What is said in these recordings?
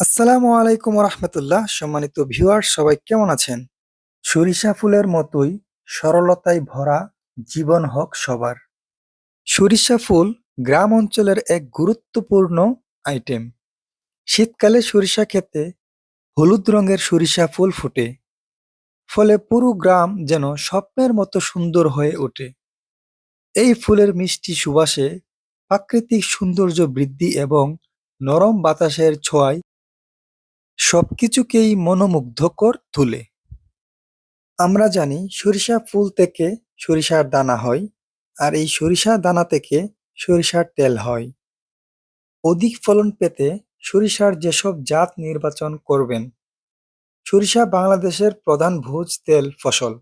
আসসালামু আলাইকুম রহমতুল্লাহ। সম্মানিত ভিউয়ার, সবাই কেমন আছেন? সরিষা ফুলের মতোই সরলতায় ভরা জীবন হোক সবার। সরিষা ফুল গ্রাম অঞ্চলের এক গুরুত্বপূর্ণ আইটেম। শীতকালে সরিষা ক্ষেতে হলুদ রঙের সরিষা ফুল ফোটে, ফলে পুরো গ্রাম যেন স্বপ্নের মতো সুন্দর হয়ে ওঠে। এই ফুলের মিষ্টি সুবাসে প্রাকৃতিক সৌন্দর্য বৃদ্ধি এবং নরম বাতাসের ছোঁয়ায় সবকিছুকেই মনোমুগ্ধকর তোলে। আমরা জানি সরিষা ফুল থেকে সরিষার দানা হয়, আর এই সরিষার দানা থেকে সরিষার তেল হয়। অধিক ফলন পেতে সরিষার যেসব জাত নির্বাচন করবেন। সরিষা বাংলাদেশের প্রধান ভোজ্য তেল ফসল।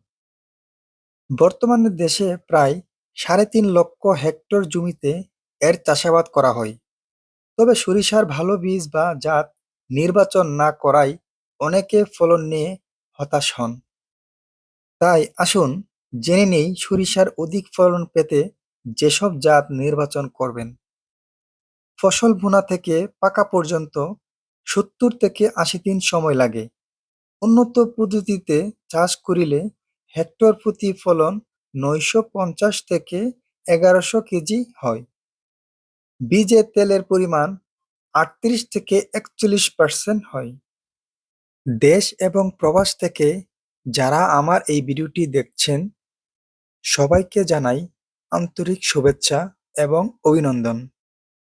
বর্তমানে দেশে প্রায় ৩.৫ লক্ষ হেক্টর জমিতে এর চাষাবাদ করা হয়। তবে সরিষার ভালো বীজ বা জাত নির্বাচন না করায় অনেকে ফলন নিয়ে হতাশ হন। তাই আসুন জেনে নেই সরিষার অধিক ফলন পেতে যেসব জাত নির্বাচন করবেন। ফসল বোনা থেকে পাকা পর্যন্ত ৭০ থেকে ৮০ দিন সময় লাগে। উন্নত পদ্ধতিতে চাষ করিলে হেক্টর প্রতি ফলন ৯৫০ থেকে ১১০০ কেজি হয়। বীজে তেলের পরিমাণ ৩৮ থেকে ৪১% হয়। দেশ এবং প্রবাস থেকে যারা আমার এই ভিডিওটি দেখছেন, সবাইকে জানাই আন্তরিক শুভেচ্ছা এবং অভিনন্দন।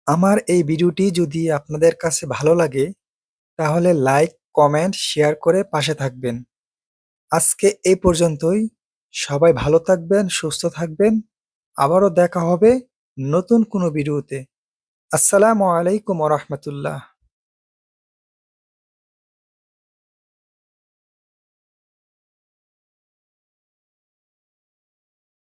আমার এই ভিডিওটি যদি আপনাদের কাছে ভালো লাগে, তাহলে লাইক, কমেন্ট, শেয়ার করে পাশে থাকবেন। আজকে এই পর্যন্তই। সবাই ভালো থাকবেন, সুস্থ থাকবেন। আবারও দেখা হবে নতুন কোনো ভিডিওতে। আসসালামু আলাইকুম ওয়া রাহমাতুল্লাহ।